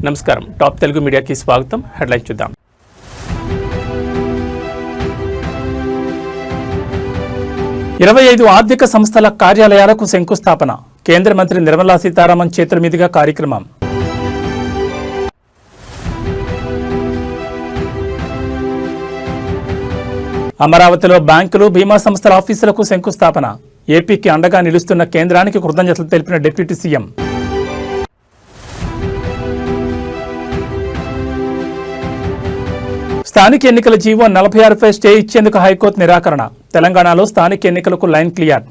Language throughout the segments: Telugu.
నమస్కారం. టాప్ తెలుగు మీడియాకి స్వాగతం. హెడ్లైన్ చూద్దాం. ఇరవై 25 ఆర్థిక సంస్థల కార్యాలయాలకు శంకుస్థాపన. కేంద్ర మంత్రి నిర్మలా సీతారామన్ చేతుల మీదుగా కార్యక్రమం. అమరావతిలో బ్యాంకులు, బీమా సంస్థల ఆఫీసులకు శంకుస్థాపన. ఏపీకి అండగా నిలుస్తున్న కేంద్రానికి కృతజ్ఞతలు తెలిపిన డిప్యూటీ సీఎం. స్థానిక ఎన్నికల జీవో 46పై స్టే ఇచ్చేందుకు హైకోర్టు నిరాకరణ. తెలంగాణలో స్థానిక ఎన్నికలకు లైన్ క్లియర్.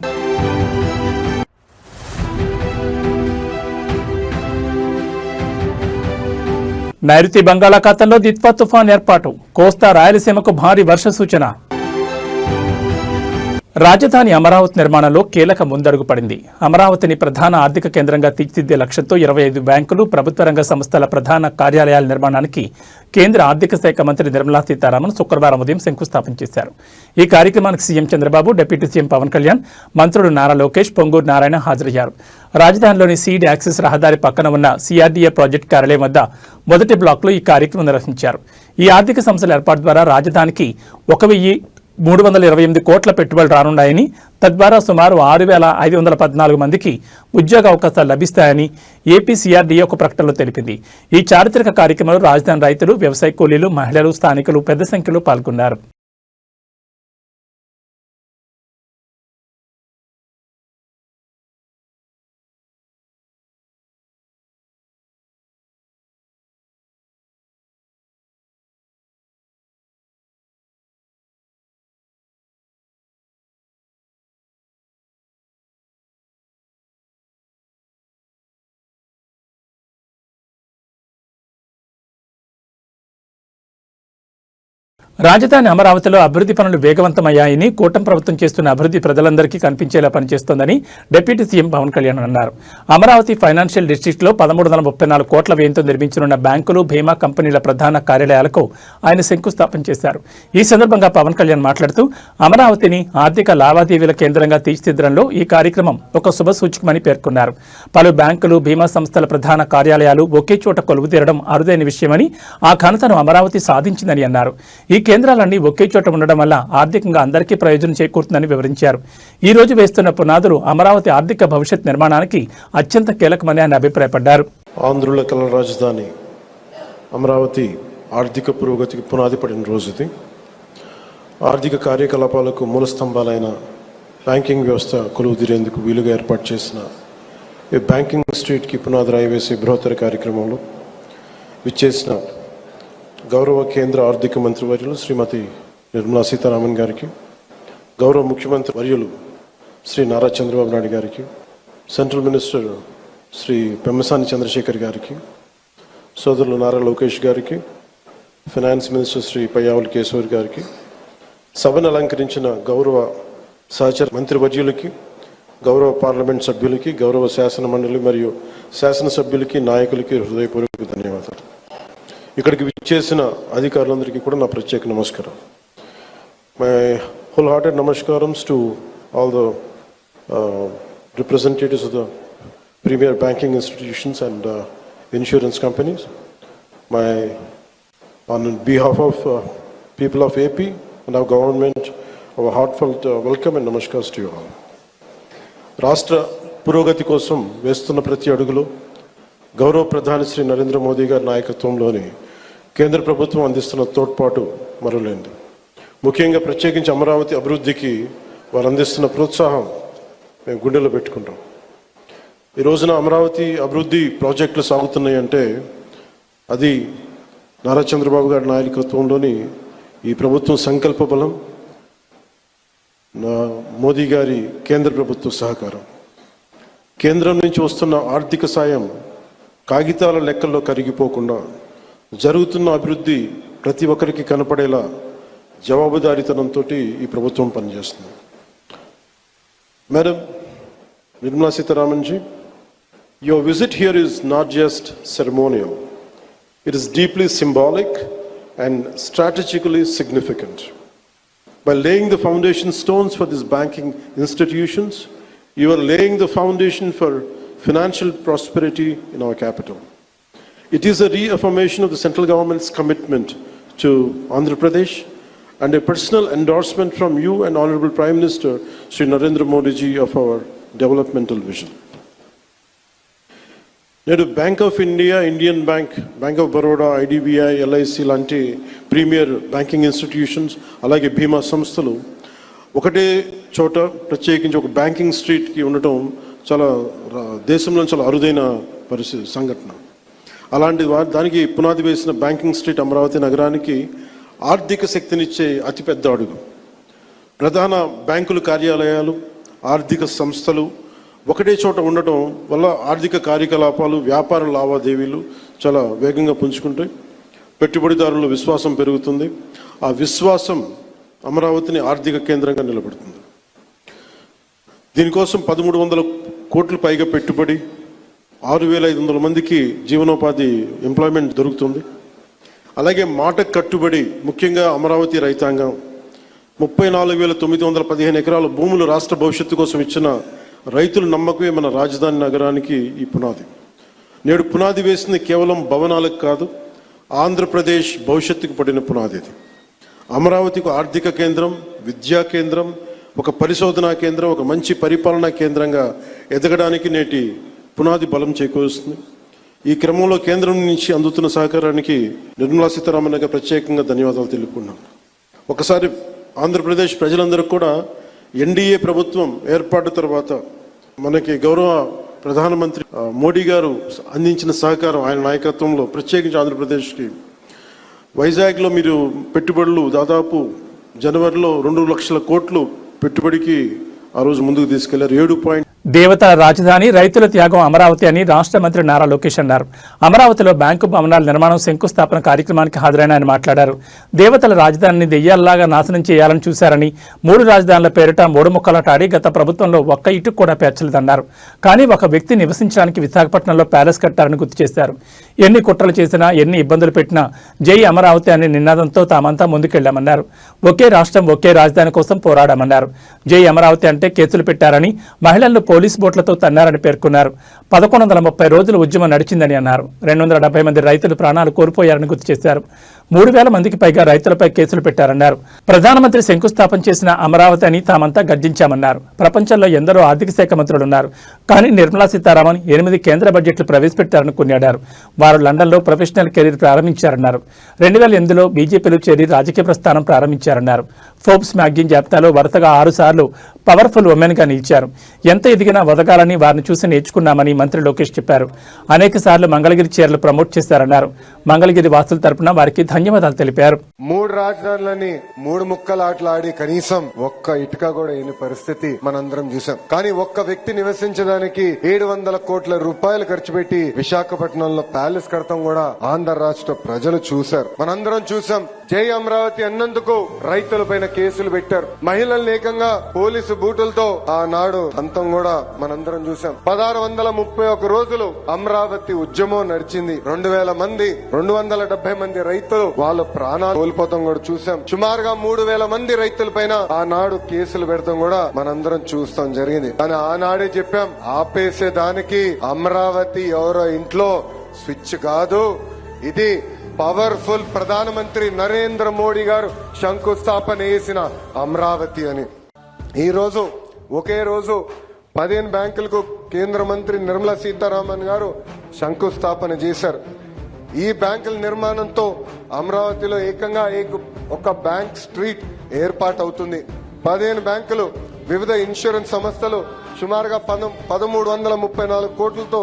నైరుతి బంగాళాఖాతంలో దిత్వా తుఫాన్ ఏర్పాటు. కోస్తా రాయలసీమకు భారీ వర్ష సూచన. రాజధాని అమరావతి నిర్మాణంలో కీలక ముందడుగు పడింది. అమరావతిని ప్రధాన ఆర్థిక కేంద్రంగా తీర్చిదిద్దే లక్ష్యంతో 25 బ్యాంకులు, ప్రభుత్వ రంగ సంస్థల ప్రధాన కార్యాలయాల నిర్మాణానికి కేంద్ర ఆర్థిక శాఖ మంత్రి నిర్మలా సీతారామన్ శుక్రవారం ఉదయం శంకుస్థాపన చేశారు. ఈ కార్యక్రమానికి CM Chandrababu, deputy CM Pawan Kalyan, మంత్రులు నారా లోకేష్, పొంగూరు నారాయణ హాజరయ్యారు. రాజధానిలోని సీడ్ యాక్సిస్ రహదారి పక్కన ఉన్న సిఆర్డీఏ ప్రాజెక్టు కార్యాలయం వద్ద మొదటి బ్లాక్లో ఈ కార్యక్రమం నిర్వహించారు. ఈ ఆర్థిక సంస్థల ఏర్పాటు ద్వారా రాజధానికి 1,328 కోట్ల పెట్టుబడులు రానున్నాయని, తద్వారా సుమారు 6,514 మందికి ఉద్యోగ అవకాశాలు లభిస్తాయని ఏపీ సిఆర్డీఏ ఒక ప్రకటనలో తెలిపింది. ఈ చారిత్రక కార్యక్రమంలో రాజధాని రైతులు, వ్యవసాయ కూలీలు, మహిళలు, స్థానికులు పెద్ద సంఖ్యలో పాల్గొన్నారు. రాజధాని అమరావతిలో అభివృద్ధి పనులు వేగవంతమయ్యాయని, కూటమి ప్రభుత్వం చేస్తున్న అభివృద్ధి ప్రజలందరికీ కనిపించేలా పనిచేస్తోందని డిప్యూటీ సీఎం పవన్ కళ్యాణ్ అన్నారు. అమరావతి ఫైనాన్షియల్ డిస్ట్రిక్ట్లో 1,334 కోట్ల వ్యయంతో నిర్మించనున్న బ్యాంకులు, బీమా కంపెనీల ప్రధాన కార్యాలయాలకు ఆయన శంకుస్థాపన చేశారు. ఈ సందర్భంగా పవన్ కళ్యాణ్ మాట్లాడుతూ, అమరావతిని ఆర్థిక లావాదేవీల కేంద్రంగా తీర్చిదిద్దడంలో ఈ కార్యక్రమం ఒక శుభసూచకమని పేర్కొన్నారు. పలు బ్యాంకులు, బీమా సంస్థల ప్రధాన కార్యాలయాలు ఒకే చోట కొలువుతీరడం అరుదైన విషయమని, ఆ ఘనతను అమరావతి సాధించిందని అన్నారు. ఈ కేంద్రాలన్నీ ఒకే చోట ఉండడం వల్ల ఆర్థికంగా అందరికీ ప్రయోజనం చేకూరుతుందని వివరించారు. ఈ రోజు వేస్తున్న పునాదులు అమరావతి ఆర్థిక భవిష్యత్ నిర్మాణానికి అత్యంత కీలకమని ఆయన అభిప్రాయపడ్డారు. ఆంధ్రుల కళ రాజధాని అమరావతి ఆర్థిక పురోగతికి పునాది పడిన రోజుది. ఆర్థిక కార్యకలాపాలకు మూల స్తంభాలైన బ్యాంకింగ్ వ్యవస్థ కొలువుదీరేందుకు వీలుగా ఏర్పాటు చేసిన ఈ బ్యాంకింగ్ స్ట్రీట్కి పునాది రాయి వేసే బృహత్తర కార్యక్రమంలో విచ్చేసిన గౌరవ కేంద్ర ఆర్థిక మంత్రి వర్యులు శ్రీమతి నిర్మలా సీతారామన్ గారికి, గౌరవ ముఖ్యమంత్రి వర్యులు శ్రీ నారా చంద్రబాబు నాయుడు గారికి, సెంట్రల్ మినిస్టర్ శ్రీ పెమ్మసాని చంద్రశేఖర్ గారికి, సోదరులు నారా లోకేష్ గారికి, ఫైనాన్స్ మినిస్టర్ శ్రీ పయ్యావుల కేశవర్ గారికి, సభను అలంకరించిన గౌరవ సహచర మంత్రి వర్యులకి, గౌరవ పార్లమెంట్ సభ్యులకి, గౌరవ శాసన మండలి మరియు శాసనసభ్యులకి, నాయకులకి హృదయపూర్వక ధన్యవాదాలు. ఇక్కడికి విచ్చేసిన అధికారులందరికీ కూడా నా ప్రత్యేక నమస్కారం. మై హోల్ హార్టెడ్ నమస్కారమ్స్ to all the representatives of the premier banking institutions and insurance companies. My on behalf of people of AP and our government our heartfelt welcome and నమస్కార్స్ టు యు ఆల్. రాష్ట్ర పురోగతి కోసం వేస్తున్న ప్రతి అడుగులో గౌరవ ప్రధాని శ్రీ నరేంద్ర మోదీ గారి నాయకత్వంలోని కేంద్ర ప్రభుత్వం అందిస్తున్న తోడ్పాటు మరులేంది. ముఖ్యంగా ప్రత్యేకించి అమరావతి అభివృద్ధికి వారు అందిస్తున్న ప్రోత్సాహం మేము గుండెలో పెట్టుకుంటాం. ఈ రోజున అమరావతి అభివృద్ధి ప్రాజెక్టులు సాగుతున్నాయి అంటే అది నారా చంద్రబాబు గారి నాయకత్వంలోని ఈ ప్రభుత్వం సంకల్ప బలం, మోదీ గారి కేంద్ర ప్రభుత్వ సహకారం. కేంద్రం నుంచి వస్తున్న ఆర్థిక సాయం కాగితాల లెక్కల్లో కరిగిపోకుండా జరుగుతున్న అభివృద్ధి ప్రతి ఒక్కరికి కనపడేలా జవాబుదారీతనంతో ఈ ప్రభుత్వం పనిచేస్తుంది. Madam Nirmala Sitharaman ji, your visit here is not just ceremonial. It is deeply symbolic and strategically significant. By laying the foundation stones for these banking institutions, you are laying the foundation for financial prosperity in our capital. It is a reaffirmation of the central government's commitment to Andhra Pradesh and a personal endorsement from you and Honorable Prime Minister Sri Narendra Modi ji of our developmental vision. నేడు bank of India, Indian bank, bank of Baroda, IDBI, LIC లాంటి ప్రీమియర్ బ్యాంకింగ్ ఇన్స్టిట్యూషన్స్, అలాగే బీమా సంస్థలు ఒకటే చోట ప్రత్యేకించి ఒక బ్యాంకింగ్ స్ట్రీట్కి ఉండటం చాలా దేశంలో చాలా అరుదైన పరిస్థితి సంఘటన. అలాంటి దానికి పునాది వేసిన బ్యాంకింగ్ స్ట్రీట్ అమరావతి నగరానికి ఆర్థిక శక్తినిచ్చే అతిపెద్ద అడుగు. ప్రధాన బ్యాంకుల కార్యాలయాలు, ఆర్థిక సంస్థలు ఒకటే చోట ఉండటం వల్ల ఆర్థిక కార్యకలాపాలు, వ్యాపార లావాదేవీలు చాలా వేగంగా పుంజుకుంటాయి. పెట్టుబడిదారుల విశ్వాసం పెరుగుతుంది. ఆ విశ్వాసం అమరావతిని ఆర్థిక కేంద్రంగా నిలబడుతుంది. దీనికోసం 1300 కోట్ల పైగా పెట్టుబడి, 6500 మందికి జీవనోపాధి ఎంప్లాయ్మెంట్ దొరుకుతుంది. అలాగే మాట కట్టుబడి ముఖ్యంగా అమరావతి రైతాంగం 34,915 ఎకరాల భూములు రాష్ట్ర భవిష్యత్తు కోసం ఇచ్చిన రైతుల నమ్మకమే మన రాజధాని నగరానికి ఈ పునాది. నేడు పునాది వేసింది కేవలం భవనాలకు కాదు, ఆంధ్రప్రదేశ్ భవిష్యత్తుకు పడిన పునాది. ఇది అమరావతికి ఆర్థిక కేంద్రం, విద్యా కేంద్రం, ఒక పరిశోధనా కేంద్రం, ఒక మంచి పరిపాలనా కేంద్రంగా ఎదగడానికి నేటి పునాది బలం చేకూరుస్తుంది. ఈ క్రమంలో కేంద్రం నుంచి అందుతున్న సహకారానికి నిర్మలా సీతారామన్ గారికి ప్రత్యేకంగా ధన్యవాదాలు తెలుపుకున్నాను. ఒకసారి ఆంధ్రప్రదేశ్ ప్రజలందరూ కూడా ఎన్డీఏ ప్రభుత్వం ఏర్పాటు తర్వాత మనకి గౌరవ ప్రధానమంత్రి మోడీ గారు అందించిన సహకారం, ఆయన నాయకత్వంలో ప్రత్యేకించి ఆంధ్రప్రదేశ్కి వైజాగ్లో మీరు పెట్టుబడులు దాదాపు జనవరిలో 2 లక్షల కోట్లు పెట్టుబడికి ఆ రోజు ముందుకు తీసుకెళ్లారు. 7. దేవతల రాజధాని, రైతుల త్యాగం అమరావతి అని రాష్ట్ర మంత్రి నారా లోకేష్ అన్నారు. అమరావతిలో బ్యాంకు భవనాల నిర్మాణం శంకుస్థాపన కార్యక్రమానికి హాజరైన ఆయన మాట్లాడారు. దేవతల రాజధానిని దెయ్యాల్లాగా నాశనం చేయాలని చూశారని, 3 రాజధానుల పేరిట 3 ముక్కలాట ఆడి గత ప్రభుత్వంలో ఒక్క ఇటుకు కూడా పేర్చలేదన్నారు. కానీ ఒక వ్యక్తి నివసించడానికి విశాఖపట్నంలో ప్యాలెస్ కట్టారని గుర్తు చేశారు. ఎన్ని కుట్రలు చేసినా, ఎన్ని ఇబ్బందులు పెట్టినా జై అమరావతి అనే నినాదంతో తామంతా ముందుకెళ్లామన్నారు. ఒకే రాష్ట్రం, ఒకే రాజధాని కోసం పోరాడామన్నారు. జై అమరావతి అంటే కేసులు పెట్టారని, మహిళలను పోలీసు బోట్లతో తన్నారని పేర్కొన్నారు. 1130 రోజులు ఉద్యమం నడిచిందని అన్నారు. 270 మంది రైతులు ప్రాణాలు కోల్పోయారని గుర్తు చేశారు. 3000 మందికి పైగా రైతులపై కేసులు పెట్టారన్నారు. ప్రధానమంత్రి శంకుస్థాపన చేసిన అమరావతి అని తామంతా గర్జించామన్నారు. ప్రపంచంలో ఎందరో ఆర్థిక శాఖ మంత్రులున్నారు, కానీ నిర్మలా సీతారామన్ 8 కేంద్ర బడ్జెట్లు ప్రవేశపెట్టారని కొనియాడారు. వారు లండన్లో ప్రొఫెషనల్ కెరీర్ ప్రారంభించారన్నారు. 2008లో బీజేపీలో చేరి రాజకీయ ప్రస్థానం ప్రారంభించారన్నారు. ఫోర్బ్స్ మ్యాగజైన్ జాబితాలో వరుసగా 6 సార్లు పవర్ఫుల్ ఉమెన్గా నిలిచారు. ఎంత ఎదిగినా వదగాలని వారిని చూసి నేర్చుకున్నామని మంత్రి లోకేష్ చెప్పారు. అనేక సార్లు మంగళగిరి చీరలు ప్రమోట్ చేశారన్నారు. మంగళగిరి వాసుల తరపున వారికి ధన్యవాదాలు తెలిపారు. 3 రాజధానులని 3 ముక్కలు ఆటలాడి కనీసం ఒక్క ఇటుక కూడా అయిన పరిస్థితి మనందరం చూసాం. కానీ ఒక్క వ్యక్తి నివసించడానికి 700 కోట్ల రూపాయలు ఖర్చు పెట్టి విశాఖపట్నంలో ప్యాలెస్ కడతాం కూడా ఆంధ్ర రాష్ట్ర ప్రజలు చూశారు, మనందరం చూసాం. జై అమరావతి అన్నందుకు రైతుల పైన కేసులు పెట్టారు. మహిళలు ఏకంగా పోలీసు బూటులతో ఆనాడు అంతం కూడా మనందరం చూసాం. 1631 రోజులు అమరావతి ఉద్యమం నడిచింది. 2000 మంది, 270 మంది రైతులు వాళ్ళ ప్రాణాలు కోల్పోతాం కూడా చూసాం. సుమారుగా 3000 మంది రైతుల పైన ఆనాడు కేసులు పెడతాం కూడా మనందరం చూస్తాం జరిగింది. కానీ ఆనాడే చెప్పాం, ఆపేసేదానికి అమరావతి ఎవరో ఇంట్లో స్విచ్ కాదు, ఇది పవర్ఫుల్ ప్రధానమంత్రి నరేంద్ర మోడీ గారు శంకుస్థాపన చేసిన అమరావతి అని. ఈ రోజు ఒకే రోజు 15 బ్యాంకులకు కేంద్ర మంత్రి నిర్మలా సీతారామన్ గారు శంకుస్థాపన చేశారు. ఈ బ్యాంకుల నిర్మాణంతో అమరావతిలో ఏకంగా ఒక బ్యాంక్ స్ట్రీట్ ఏర్పాటు అవుతుంది. 15 బ్యాంకులు, వివిధ ఇన్సూరెన్స్ సంస్థలు సుమారుగా 1334 కోట్లతో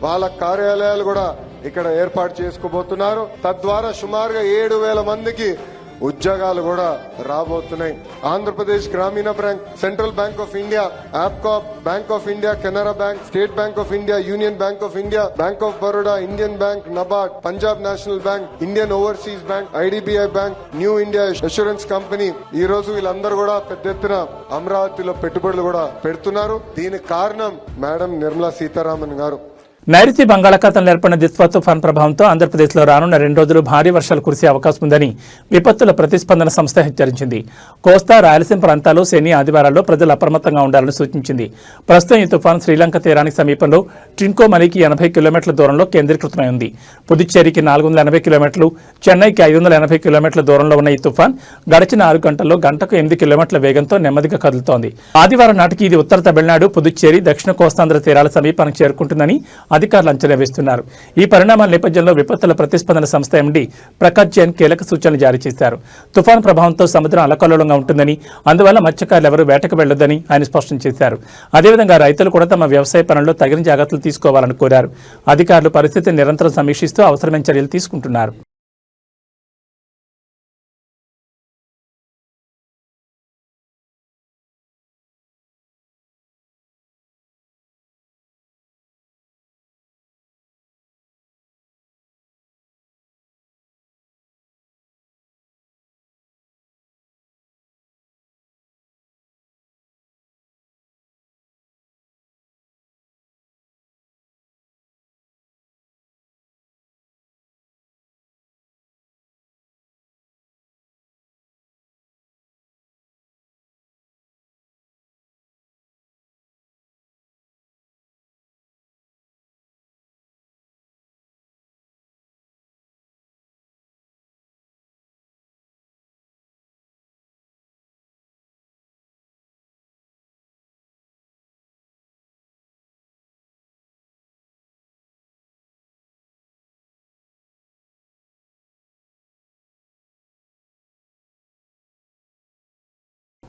వాళ్ళ కార్యాలయాలు కూడా ఇక్కడ ఏర్పాటు చేసుకోబోతున్నారు. తద్వారా సుమారుగా 7000 మందికి ఉద్యోగాలు కూడా రాబోతున్నాయి. Andhra Pradesh Grameena bank, central bank of India, Apcob, bank of India, Canara bank, state bank of India, union bank of India, bank of Baroda, Indian bank, NABARD, Punjab national bank, Indian overseas bank, IDBI bank, new India insurance company, ఈ రోజు వీళ్ళందరూ కూడా పెద్ద ఎత్తున అమరావతిలో పెట్టుబడులు కూడా పెడుతున్నారు. దీనికి కారణం మేడం నిర్మలా సీతారామన్ గారు. నైరుతి బంగాళాఖాతంలో ఏర్పడిన దిత్వా తుఫాన్ ప్రభావంతో ఆంధ్రప్రదేశ్లో రానున్న 2 రోజులు భారీ వర్షాలు కురిసే అవకాశం ఉందని విపత్తుల ప్రతిస్పందన సంస్థ హెచ్చరించింది. కోస్తా, రాయలసీమ ప్రాంతాల్లో శని, ఆదివారాల్లో ప్రజలు అప్రమత్తంగా ఉండాలని సూచించింది. ప్రస్తుతం ఈ తుఫాన్ శ్రీలంక తీరానికి సమీపంలో ట్రిన్కోమలీకి 80 కిలోమీటర్ల దూరంలో కేంద్రీకృతమై ఉంది. పుదుచ్చేరికి 480 కిలోమీటర్లు, చెన్నైకి 580 కిలోమీటర్ల దూరంలో ఉన్న ఈ తుఫాన్ గడిచిన 6 గంటల్లో గంటకు 8 కిలోమీటర్ల వేగంతో నెమ్మదిగా కదులుతోంది. ఆదివారం నాటికి ఇది ఉత్తర తమిళనాడు, పుదుచ్చేరి, దక్షిణ కోస్తాంధ్ర తీరాల సమీపానికి చేరుకుంటుందని అధికారులు అంచనా వేస్తున్నారు. ఈ పరిణామాల నేపథ్యంలో విపత్తుల ప్రతిస్పందన సంస్థ ఎండీ ప్రకాష్ జైన్ కీలక సూచనలు జారీ చేశారు. తుఫాను ప్రభావంతో సముద్రం అల్లకల్లోలంగా ఉంటుందని, అందువల్ల మత్స్యకారులు ఎవరూ వేటకు వెళ్లొద్దని ఆయన స్పష్టం చేశారు. అదేవిధంగా రైతులు కూడా తమ వ్యవసాయ పనుల్లో తగిన జాగ్రత్తలు తీసుకోవాలని కోరారు. అధికారులు పరిస్థితిని నిరంతరం సమీక్షిస్తూ అవసరమైన చర్యలు తీసుకుంటున్నారు.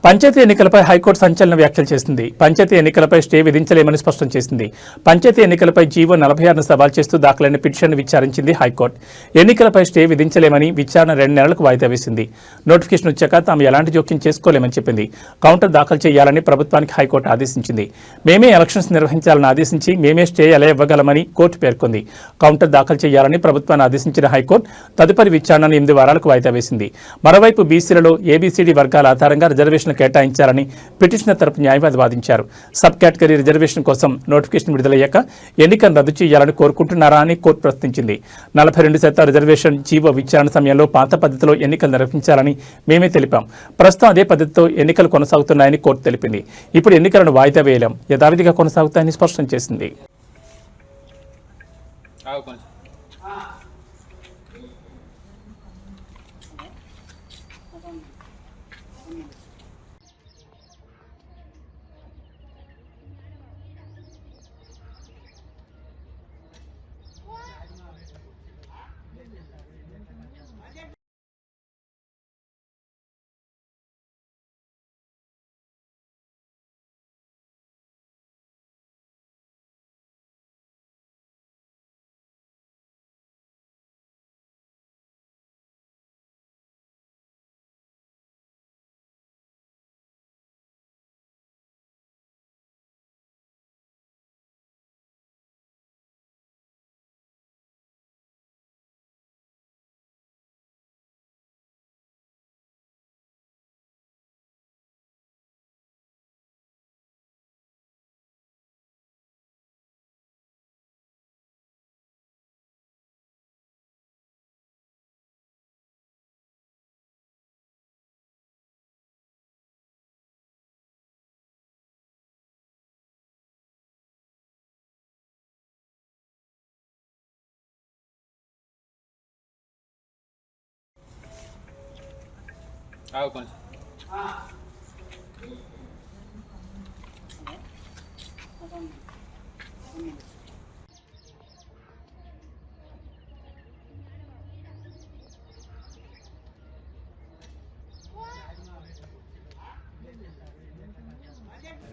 పంచాయతీ ఎన్నికలపై హైకోర్టు సంచలన వ్యాఖ్యలు చేసింది. పంచాయతీ ఎన్నికలపై స్టే విధించలేమని స్పష్టం చేసింది. పంచాయతీ ఎన్నికలపై జీవో 46ను సవాల్ చేస్తూ దాఖలైన పిటిషన్ను విచారించింది హైకోర్టు. ఎన్నికలపై స్టే విధించలేమని విచారణ 2 నెలలకు వాయిదా వేసింది. నోటిఫికేషన్ వచ్చాక తాము ఎలాంటి జోక్యం చేసుకోలేమని చెప్పింది. కౌంటర్ దాఖలు చేయాలని ప్రభుత్వానికి హైకోర్టు ఆదేశించింది. మేమే ఎలక్షన్స్ నిర్వహించాలని ఆదేశించి మేమే స్టే ఎలా ఇవ్వగలమని కోర్టు పేర్కొంది. కౌంటర్ దాఖలు చేయాలని ప్రభుత్వాన్ని ఆదేశించిన హైకోర్టు తదుపరి విచారణను 8 వారాలకు వాయిదా వేసింది. మరోవైపు బీసీలలో ఏబీసీడీ వర్గాల ఆధారంగా రిజర్వేషన్ కేటాయించాలని పిటిషనర్ తరపు న్యాయవాది వాదించారు. సబ్ కేటగిరీ రిజర్వేషన్ కోసం నోటిఫికేషన్ విడుదలయ్యాక ఎన్నికను రద్దు చేయాలని కోరుకుంటున్నారా అని కోర్టు ప్రశ్నించింది. 42% రిజర్వేషన్ జీవో విచారణ సమయంలో పాత పద్ధతిలో ఎన్నికలు నిర్వహించాలని మేమే తెలిపాం. ప్రస్తుతం అదే పద్ధతితో ఎన్నికలు కొనసాగుతున్నాయని కోర్టు తెలిపింది. ఇప్పుడు ఎన్నికలను వాయిదా వేయలేం, యథావిధిగా కొనసాగుతాయని స్పష్టం చేసింది.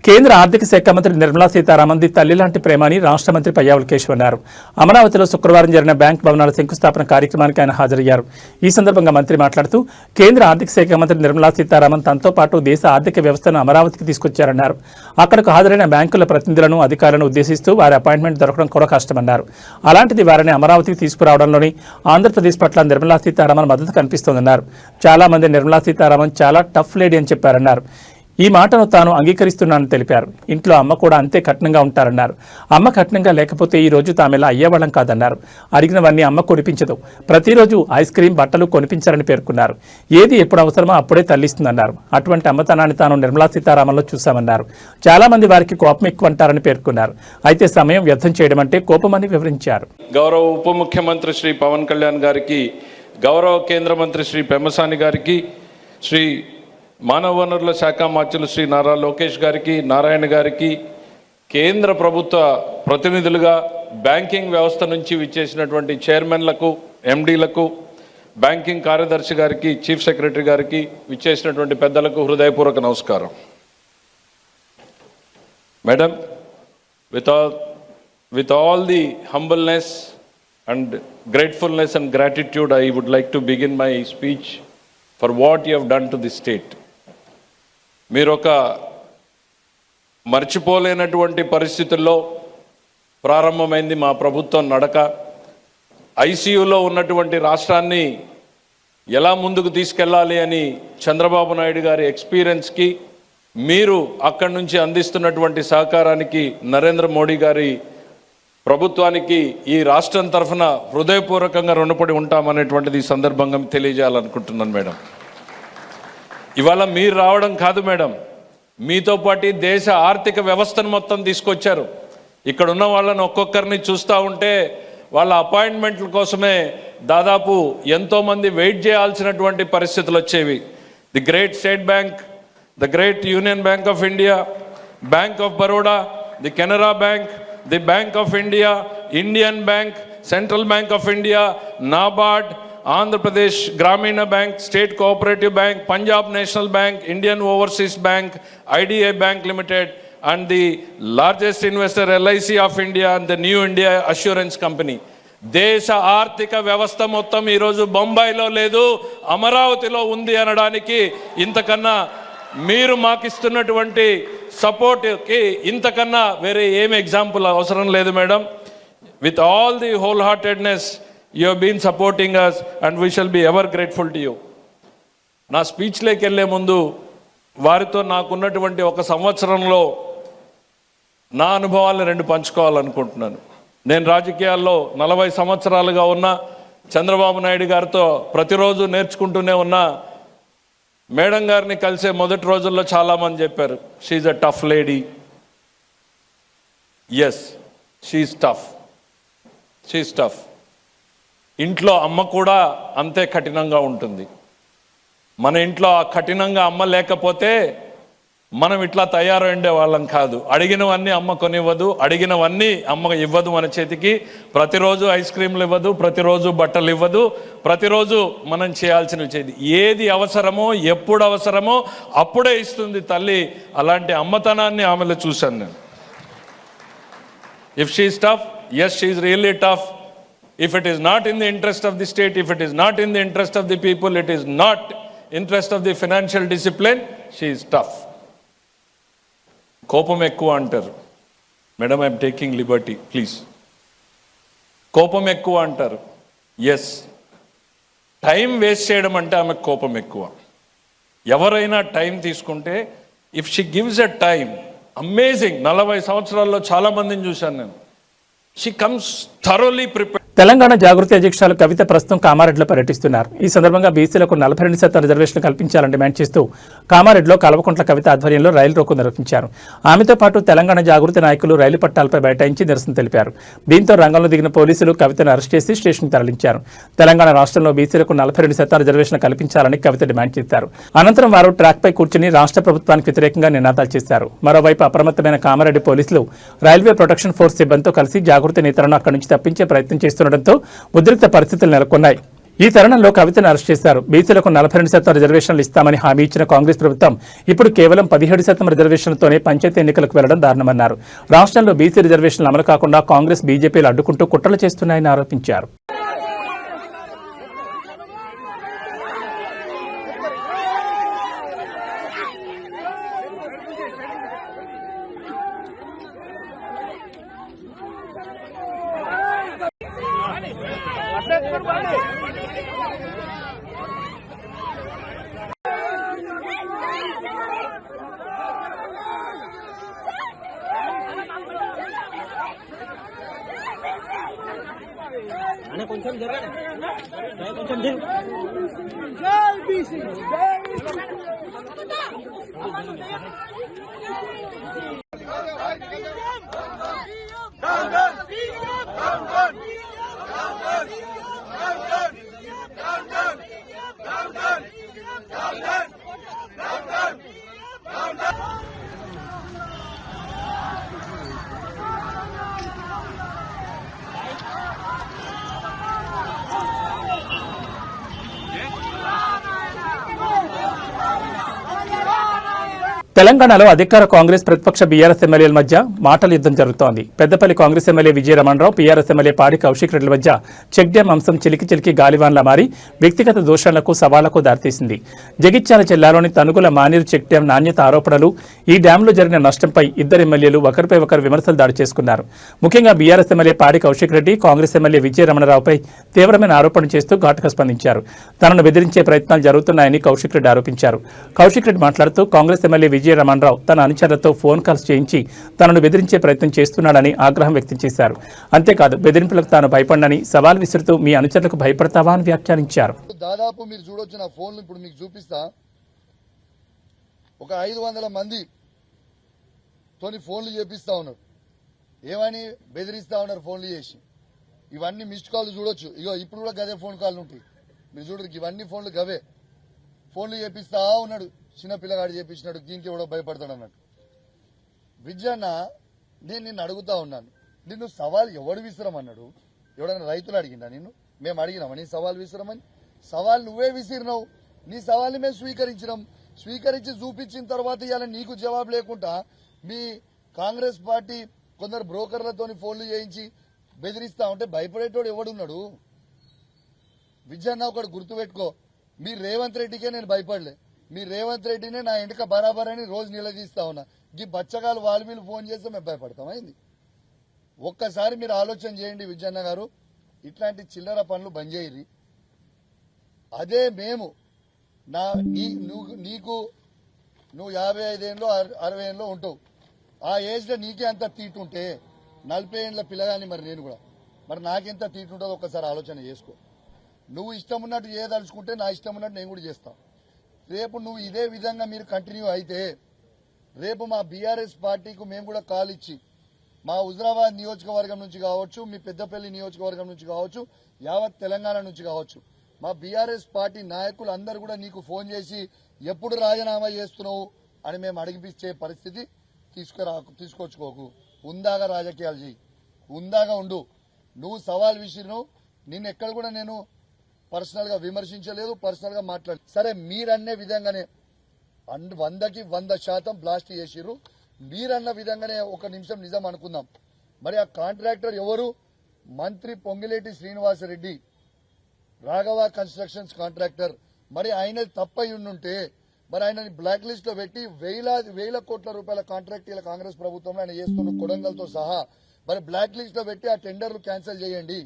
కేంద్ర ఆర్థిక శాఖ మంత్రి నిర్మలా సీతారామన్ది తల్లి లాంటి ప్రేమ అని రాష్ట్ర మంత్రి పయ్యావుల కేశవ్ అన్నారు. అమరావతిలో శుక్రవారం జరిగిన బ్యాంక్ భవనాల శంకుస్థాపన కార్యక్రమానికి ఆయన హాజరయ్యారు. ఈ సందర్భంగా మంత్రి మాట్లాడుతూ కేంద్ర ఆర్థిక శాఖ మంత్రి నిర్మలా సీతారామన్ తనతో పాటు దేశ ఆర్థిక వ్యవస్థను అమరావతికి తీసుకొచ్చారన్నారు. అక్కడకు హాజరైన బ్యాంకుల ప్రతినిధులను, అధికారులను ఉద్దేశిస్తూ వారి అపాయింట్మెంట్ దొరకడం కూడా కష్టమన్నారు. అలాంటిది వారిని అమరావతికి తీసుకురావడంలోని ఆంధ్రప్రదేశ్ పట్ల నిర్మలా సీతారామన్ మద్దతు కనిపిస్తోందన్నారు. చాలా మంది నిర్మలా సీతారామన్ చాలా టఫ్ లేడీ అని చెప్పారన్నారు. ఈ మాటను తాను అంగీకరిస్తున్నానని తెలిపారు. ఇంట్లో అమ్మ కూడా అంతే కఠినంగా ఉంటారన్నారు. అమ్మ కఠినంగా లేకపోతే ఈ రోజు తామెలా అయ్యేవాళ్ళం కాదన్నారు. అడిగినవన్నీ అమ్మ కొనిపించదు. ప్రతిరోజు ఐస్ క్రీం, బట్టలు కొనిపించారని పేర్కొన్నారు. ఏది ఎప్పుడు అవసరమో అప్పుడే తల్లిస్తుందన్నారు. అటువంటి అమ్మతనాన్ని తాను నిర్మలా సీతారామన్లో చూశామన్నారు. చాలా మంది వారికి కోపం ఎక్కువ అంటారని పేర్కొన్నారు. అయితే సమయం వ్యర్థం చేయడం అంటే కోపమని వివరించారు. గౌరవ ఉప ముఖ్యమంత్రి శ్రీ పవన్ కళ్యాణ్ గారికి, గౌరవ కేంద్ర మంత్రి శ్రీ పెమ్మసాని గారికి, శ్రీ మానవ వనరుల శాఖ మంత్రులు శ్రీ నారా లోకేష్ గారికి, నారాయణ గారికి, కేంద్ర ప్రభుత్వ ప్రతినిధులుగా బ్యాంకింగ్ వ్యవస్థ నుంచి విచ్చేసినటువంటి చైర్మన్లకు, ఎండీలకు, బ్యాంకింగ్ కార్యదర్శి గారికి, చీఫ్ సెక్రటరీ గారికి, విచ్చేసినటువంటి పెద్దలకు హృదయపూర్వక నమస్కారం. Madam, with all the humbleness and gratefulness and gratitude, I would like to begin my speech for what you have done to the state. మీరు ఒక మర్చిపోలేనటువంటి పరిస్థితుల్లో ప్రారంభమైంది మా ప్రభుత్వం నడక. ఐసీయూలో ఉన్నటువంటి రాష్ట్రాన్ని ఎలా ముందుకు తీసుకెళ్ళాలి అని చంద్రబాబు నాయుడు గారి ఎక్స్పీరియన్స్కి, మీరు అక్కడి నుంచి అందిస్తున్నటువంటి సహకారానికి నరేంద్ర మోడీ గారి ప్రభుత్వానికి ఈ రాష్ట్రం తరఫున హృదయపూర్వకంగా రుణపడి ఉంటామనేటువంటిది ఈ సందర్భంగా తెలియజేయాలనుకుంటున్నాను. మేడం, ఇవాళ మీరు రావడం కాదు మేడం, మీతో పాటు దేశ ఆర్థిక వ్యవస్థను మొత్తం తీసుకొచ్చారు. ఇక్కడ ఉన్న వాళ్ళని ఒక్కొక్కరిని చూస్తూ ఉంటే వాళ్ళ అపాయింట్మెంట్ల కోసమే దాదాపు ఎంతోమంది వెయిట్ చేయాల్సినటువంటి పరిస్థితులు వచ్చేవి. The great state bank, the great union bank of India, bank of Baroda, the Canara bank, the bank of India, Indian bank, central bank of India, NABARD, Andhra Pradesh Grameena bank, state cooperative bank, Punjab national bank, Indian overseas bank, IDI bank limited, and the largest investor LIC of India and the New India Assurance Company. దేశ ఆర్థిక వ్యవస్థ మొత్తం ఈరోజు బొంబాయిలో లేదు, అమరావతిలో ఉంది అనడానికి ఇంతకన్నా మీరు మాకు ఇస్తున్నటువంటి సపోర్ట్కి ఇంతకన్నా వేరే ఏం ఎగ్జాంపుల్ అవసరం లేదు madam. With all the whole heartedness you have been supporting us and we shall be ever grateful to you. నా స్పీచ్లోకి వెళ్ళే ముందు వారితో నాకున్నటువంటి ఒక సంవత్సరంలో నా అనుభవాలను 2 పంచుకోవాలనుకుంటున్నాను. నేను రాజకీయాల్లో 40 సంవత్సరాలుగా ఉన్న చంద్రబాబు నాయుడు గారితో ప్రతిరోజు నేర్చుకుంటూనే ఉన్నా. మేడం గారిని కలిసే మొదటి రోజుల్లో చాలామంది చెప్పారు, she's a tough lady. Yes, she's tough, she's tough. ఇంట్లో అమ్మ కూడా అంతే కఠినంగా ఉంటుంది. మన ఇంట్లో ఆ కఠినంగా అమ్మ లేకపోతే మనం ఇట్లా తయారైండే వాళ్ళం కాదు. అడిగినవన్నీ అమ్మ కొనివ్వదు, అడిగినవన్నీ అమ్మ ఇవ్వదు మన చేతికి. ప్రతిరోజు ఐస్ క్రీమ్లు ఇవ్వదు, ప్రతిరోజు బట్టలు ఇవ్వదు, ప్రతిరోజు మనం చేయాల్సినవి చేయదు. ఏది అవసరమో, ఎప్పుడు అవసరమో అప్పుడే ఇస్తుంది తల్లి. అలాంటి అమ్మతనాన్ని ఆమెలో చూశాను నేను. If she is tough, yes, she is really tough. If it is not in the interest of the state, if it is not in the interest of the people, it is not interest of the financial discipline, she is tough. కోపం ఎక్కువ అంటారు madam, I'm taking Liberty please. కోపం ఎక్కువ అంటారు. ఎస్, టైం వేస్ట్ చేయడం అంటే ఆమెకు కోపం ఎక్కువ. ఎవరైనా టైం తీసుకుంటే, if she gives a time, amazing. 40 సంవత్సరాల్లో చాలా మందిని చూశాను నేను. She comes thoroughly prepared. Telangana Jagruthi అధ్యక్షురాలు కవిత ప్రస్తుతం కామారెడ్డిలో పర్యటిస్తున్నారు. ఈ సందర్భంగా బీసీలకు 42% రిజర్వేషన్లు కల్పించాలని డిమాండ్ చేస్తూ కామారెడ్డిలో కల్వకుంట్ల కవిత ఆధ్వర్యంలో రైలు రోకో నిర్వహించారు. ఆమెతో పాటు తెలంగాణ జాగృతి నాయకులు రైలు పట్టాలపై బైఠాయించి నిరసన తెలిపారు. దీంతో రంగంలో దిగిన పోలీసులు కవితను అరెస్ట్ చేసి స్టేషన్కి తరలించారు. తెలంగాణ రాష్ట్రంలో బీసీలకు 42% రిజర్వేషన్లు కల్పించాలని కవిత డిమాండ్ చేశారు. అనంతరం వారు ట్రాక్పై కూర్చుని రాష్ట్ర ప్రభుత్వానికి వ్యతిరేకంగా నినాదాలు చేశారు. మరోవైపు అప్రమత్తమైన కామారెడ్డి పోలీసులు రైల్వే ప్రొటెక్షన్ ఫోర్స్ సిబ్బందితో కలిసి జాగృతి నేతలను అక్కడి నుంచి తప్పించే ప్రయత్నం చేస్తుండటంతో ఉద్రిక్త పరిస్థితులు నెలకొన్నాయి. ఈ తరుణంలో కవితను అరెస్ట్ చేశారు. బీసీలకు 42% రిజర్వేషన్లు ఇస్తామని హామీ ఇచ్చిన కాంగ్రెస్ ప్రభుత్వం ఇప్పుడు కేవలం 17% రిజర్వేషన్లతోనే పంచాయతీ ఎన్నికలకు వెళ్లడం దారుణమన్నారు. రాష్ట్రంలో బీసీ రిజర్వేషన్లు అమలు కాకుండా కాంగ్రెస్, బీజేపీలు అడ్డుకుంటూ కుట్రలు చేస్తున్నాయని ఆరోపించారు. తెలంగాణలో అధికార కాంగ్రెస్ ప్రతిపక్ష బీఆర్ఎస్ ఎమ్మెల్యేల మధ్య మాటల యుద్ధం జరుగుతోంది. పెద్దపల్లి కాంగ్రెస్ ఎమ్మెల్యే విజయ రమణరావు, పీఆర్ఎస్ ఎమ్మెల్యే పాడి కౌశిక్ రెడ్డిల మధ్య చెక్ డ్యాం అంశం చిలికి గాలివాన్లా మారి వ్యక్తిగత దోషాలకు సవాళ్లకు దారితీసింది. జగిత్యాల జిల్లాలోని తనుగుల మానేరు చెక్ డ్యాం నాణ్యత ఆరోపణలు, ఈ డ్యాంలో జరిగిన నష్టంపై ఇద్దరు ఎమ్మెల్యేలు ఒకరిపై ఒకరు విమర్శలు దాడి చేసుకున్నారు. ముఖ్యంగా బీఆర్ఎస్ ఎమ్మెల్యే పాడి కౌశిక్ రెడ్డి కాంగ్రెస్ ఎమ్మెల్యే విజయ రమణరావుపై తీవ్రమైన ఆరోపణలు చేస్తూ ఘాటుగా స్పందించారు. తనను బెదిరించే ప్రయత్నాలు జరుగుతున్నాయని కౌశిక్ రెడ్డి ఆరోపించారు. కౌశిక్ రెడ్డి మాట్లాడుతూ కాంగ్రెస్ ఎమ్మెల్యే విజయ రమణరావు తన అనుచరులతో ఫోన్ కాల్స్ చేయించి తనను బెదిరించే ప్రయత్నం చేస్తున్నాడని ఆగ్రహం వ్యక్తం చేశారు. అంతేకాదు బెదిరింపులకు తాను భయపడనని సవాల్ విసురుతూ మీ అనుచరులకు భయపడతావా అని వ్యాఖ్యానించారు. దాదాపు మీరు చూడొచ్చు నా ఫోన్లు ఇప్పుడు మీకు చూపిస్తా. ఒక 500 మంది తోని ఫోన్లు చేపిస్తా ఉన్నారు. ఏమని బెదిరిస్తా ఉన్నారు ఫోన్లు చేసి. ఇవన్నీ మిస్డ్ కాల్ చూడొచ్చు. ఇగో ఇప్పుడు కూడా గదే ఫోన్ కాల్ ఉంటాయి. మీరు చూడరు ఇవన్నీ ఫోన్లు గవే. ఫోన్లు చేపిస్తా ఉన్నాడు. చిన్న పిల్లగాడు చేపించినాడు. దీనికి ఎవడో భయపడతాడు అన్నట్టు. విజయన్న, నేను నిన్ను అడుగుతా ఉన్నాను, నిన్ను సవాల్ ఎవడు విసిరమన్నాడు? ఎవడన్నా రైతులు అడిగిందా నిన్ను? మేము అడిగినామా నీ సవాల్ విసిరమని? సవాల్ నువ్వే విసిరినావు. నీ సవాల్ని మేము స్వీకరించి చూపించిన తర్వాత ఇవాళ నీకు జవాబు లేకుండా మీ కాంగ్రెస్ పార్టీ కొందరు బ్రోకర్లతోని ఫోన్లు చేయించి బెదిరిస్తా ఉంటే భయపడేటోడు ఎవడున్నాడు? విజయన్న, ఒకటి గుర్తుపెట్టుకో, మీ రేవంత్ రెడ్డికే నేను భయపడలే. మీ రేవంత్ రెడ్డినే నా ఇంటికి బరాబర్ అని రోజు నిలదీస్తా ఉన్నా. ఈ బచ్చగాలు వాళ్ళు వీళ్ళు ఫోన్ చేస్తే మేము భయపడతామైంది. ఒక్కసారి మీరు ఆలోచన చేయండి విజయన్న గారు, ఇట్లాంటి చిల్లర పనులు బంద్ చేయరి. అదే మేము నువ్వు 55 ఏళ్ళలో 60 ఏళ్ళలో ఉంటావు. ఆ ఏజ్ లో నీకే అంత తీటుంటే 40 ఏళ్ళ పిల్లగాని మరి నేను కూడా మరి నాకెంత తీటుంటుందో ఒక్కసారి ఆలోచన చేసుకో. నువ్వు ఇష్టం ఉన్నట్టు చేయదలుచుకుంటే నా ఇష్టం ఉన్నట్టు నేను కూడా చేస్తాను. రేపు నువ్వు ఇదే విధంగా మీరు కంటిన్యూ అయితే రేపు మా బీఆర్ఎస్ పార్టీకి మేము కూడా కాల్ ఇచ్చి మా హుజరాబాద్ నియోజకవర్గం నుంచి కావచ్చు, మీ పెద్దపల్లి నియోజకవర్గం నుంచి కావచ్చు, యావత్ తెలంగాణ నుంచి కావచ్చు, మా బీఆర్ఎస్ పార్టీ నాయకులు అందరూ కూడా నీకు ఫోన్ చేసి ఎప్పుడు రాజీనామా చేస్తున్నావు అని మేము అడిగిపించే పరిస్థితి తీసుకొచ్చుకోకు. ఉందాగా రాజకీయాలు చేయి, ఉందాగా ఉండు. నువ్వు సవాల్ విసిరినావు. నిన్ను ఎక్కడ కూడా నేను పర్సనల్ గా విమర్శించలేదు, పర్సనల్ గా మాట్లాడలేదు. సరే, మీరన్నే విధంగానే 100కి 100% బ్లాస్ట్ చేసిర్రు. మీరన్న విధంగానే ఒక నిమిషం నిజం అనుకుందాం. మరి ఆ కాంట్రాక్టర్ ఎవరు? మంత్రి పొంగిలేటి శ్రీనివాసరెడ్డి, రాఘవ కన్స్ట్రక్షన్స్ కాంట్రాక్టర్. మరి ఆయన తప్పై ఉండుంటే మరి ఆయనని బ్లాక్ లిస్ట్ లో పెట్టి వేల కోట్ల రూపాయల కాంట్రాక్ట్ ఇలా కాంగ్రెస్ ప్రభుత్వంలో ఆయన చేస్తున్న కొడంగల్తో సహా మరి బ్లాక్ లిస్ట్ లో పెట్టి ఆ టెండర్లు క్యాన్సిల్ చేయండి.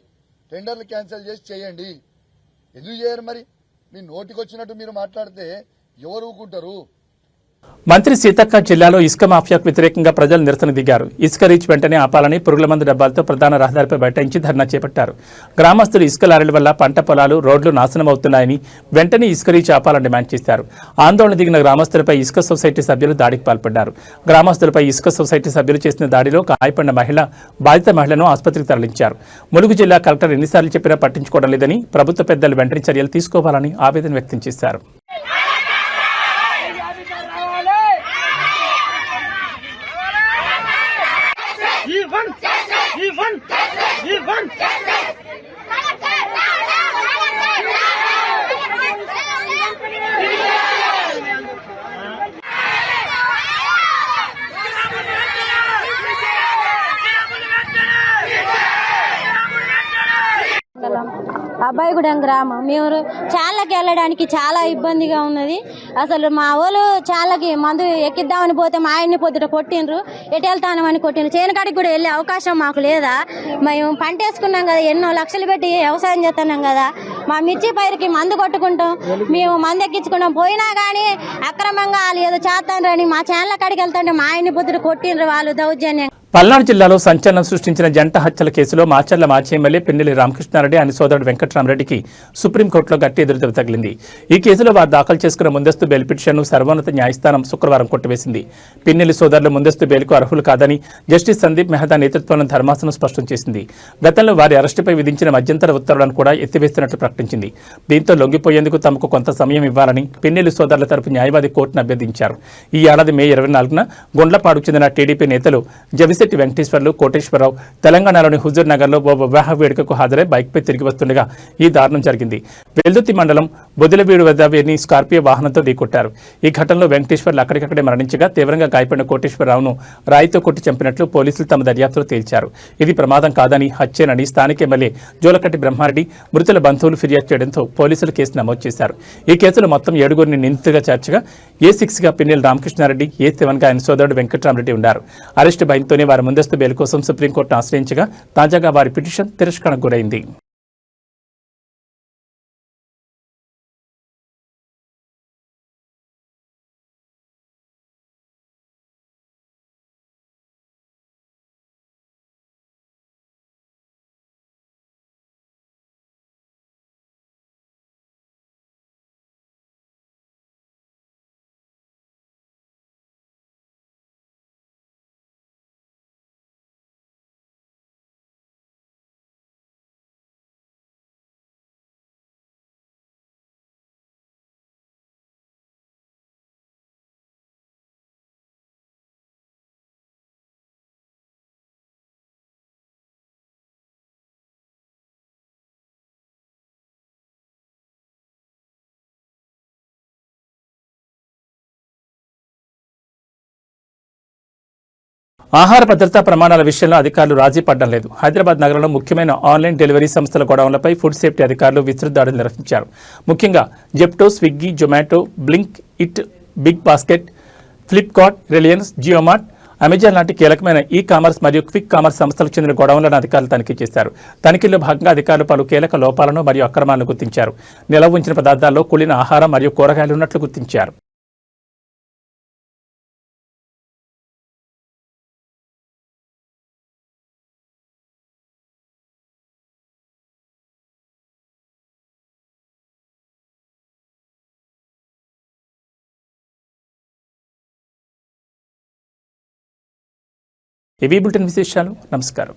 టెండర్లు క్యాన్సిల్ చేసి చేయండి. ఎందుకు చేయరు? మరి మీ నోటికొచ్చినట్టు మీరు మాట్లాడితే ఎవరు ఊరుకుంటారు? మంత్రి సీతక్క జిల్లాలో ఇసుక మాఫియాకు వ్యతిరేకంగా ప్రజలు నిరసన దిగారు. ఇసుక రీచ్ వెంటనే ఆపాలని పురుగుల మందు డబ్బాలతో ప్రధాన రహదారిపై బైఠాయించి ధర్నా చేపట్టారు. గ్రామస్తులు ఇసుక లారీల వల్ల పంట పొలాలు, రోడ్లు నాశనం అవుతున్నాయని వెంటనే ఇసుక రీచ్ ఆపాలని డిమాండ్ చేశారు. ఆందోళన దిగిన గ్రామస్తులపై ఇసుక సొసైటీ సభ్యులు దాడికి పాల్పడ్డారు. గ్రామస్తులపై ఇసుక సొసైటీ సభ్యులు చేసిన దాడిలో గాయపడిన బాధిత మహిళను ఆసుపత్రికి తరలించారు. ములుగు జిల్లా కలెక్టర్ ఎన్నిసార్లు చెప్పినా పట్టించుకోవడం లేదని, ప్రభుత్వ పెద్దలు వెంటనే చర్యలు తీసుకోవాలని ఆవేదన వ్యక్తం చేశారు. అబ్బాయిగూడెం గ్రామం. మేము చాలకి వెళ్ళడానికి చాలా ఇబ్బందిగా ఉన్నది. అసలు మా వాళ్ళు చాలకి మందు ఎక్కిద్దామని పోతే మా ఆయన్ని పొద్దుట కొట్టిండ్రు, ఎటు వెళ్తానమని కొట్టిండ్రు. చేనుకాడికి కూడా వెళ్ళే అవకాశం మాకు లేదా? మేము పంట వేసుకున్నాం కదా, ఎన్నో లక్షలు పెట్టి వ్యవసాయం చేస్తున్నాం కదా, మా మిర్చి పైరుకి మందు కొట్టుకుంటాం, మేము మందు ఎక్కించుకుంటాం. పోయినా కానీ అక్రమంగా వాళ్ళు ఏదో చేస్తాను అని మా చేనుల కాడికి వెళ్తుంటే మా ఆయన్ని పొద్దుట కొట్టిండ్రు వాళ్ళు దౌర్జన్యం. పల్నాడు జిల్లాలో సంచలనం సృష్టించిన జంట హత్యల కేసులో మాచర్ల మాజీ ఎమ్మెల్యే పిన్నెల్లి రామకృష్ణారెడ్డి ఆయన సోదరుడు వెంకట్రామరెడ్డికి సుప్రీంకోర్టులో గట్టి ఎదురుదెబ్బ తగిలింది. ఈ కేసులో వారు దాఖలు చేసుకున్న ముందస్తు బెయిల్ పిటిషన్ను సర్వోన్నత న్యాయస్థానం శుక్రవారం కొట్టివేసింది. పిన్నెల్లి సోదరులు ముందస్తు బెయిల్కు అర్హులు కాదని జస్టిస్ సందీప్ మెహతా నేతృత్వంలోని ధర్మాసనం స్పష్టం చేసింది. గతంలో వారి అరెస్టుపై విధించిన మధ్యంతర ఉత్తర్వులను కూడా ఎత్తివేస్తున్నట్లు ప్రకటించింది. దీంతో లొంగిపోయేందుకు తమకు కొంత సమయం ఇవ్వాలని పిన్నెల్లి సోదరుల తరపు న్యాయవాది కోర్టును అభ్యర్థించారు. ఈ ఏడాది మే 24న గుండ్లపాడుకు చెందిన టీడీపీ నేతలు జవిశెట్టి వెంకటేశ్వర్లు, కోటేశ్వరరావు తెలంగాణలోని హుజూర్ నగర్లో ఓ వివాహ వేడుకకు హాజరై బైక్పై తిరిగి వస్తుండగా ఈ దారుణం జరిగింది. వెల్దుర్తి మండలం బొదిలవీడు వద్ద వీరిని స్కార్పియో వాహనంతో ఢీకొట్టారు. ఈ ఘటనలో వెంకటేశ్వర్లు అక్కడికక్కడే మరణించగా తీవ్రంగా గాయపడిన కోటేశ్వరరావును రాయితో కొట్టి చంపినట్లు పోలీసులు తమ దర్యాప్తులో తేల్చారు. ఇది ప్రమాదం కాదని హత్యేనని స్థానిక ఎమ్మెల్యే జోలకట్టి బ్రహ్మారెడ్డి మృతుల బంధువులు ఫిర్యాదు చేయడంతో పోలీసులు కేసు నమోదు చేశారు. ఈ కేసులో మొత్తం 7గురిని నిందితులుగా చేర్చగా A6గా పిన్నెల్లి రామకృష్ణారెడ్డి, A7గా ఆయన సోదరుడు వెంకట్రామరెడ్డి ఉన్నారు. అరెస్టు భయంతోనే వారి ముందస్తు బెయిల్ కోసం సుప్రీంకోర్టును ఆశ్రయించగా తాజాగా వారి పిటిషన్ తిరస్కరణకు గురైంది. ఆహార భద్రతా ప్రమాణాల విషయంలో అధికారులు రాజీ పడడం లేదు. హైదరాబాద్ నగరంలో ముఖ్యమైన ఆన్లైన్ డెలివరీ సంస్థల గోడౌన్లపై ఫుడ్ సేఫ్టీ అధికారులు విస్తృత దాడులు నిర్వహించారు. ముఖ్యంగా Zepto, Swiggy, Zomato, Blinkit, BigBasket, Flipkart, Reliance, JioMart, Amazon లాంటి కీలకమైన ఈ-కామర్స్ మరియు క్విక్ కామర్స్ సంస్థలకు చెందిన గోడౌన్లను అధికారులు తనిఖీ చేశారు. తనిఖీల్లో భాగంగా అధికారులు పలు కీలక లోపాలను మరియు అక్రమాలను గుర్తించారు. నిల్వ ఉంచిన పదార్థాల్లో కుళ్ళిన ఆహారం మరియు కూరగాయలు ఉన్నట్లు గుర్తించారు. ఇవి బులెటిన్ విశేషాలు. నమస్కారం.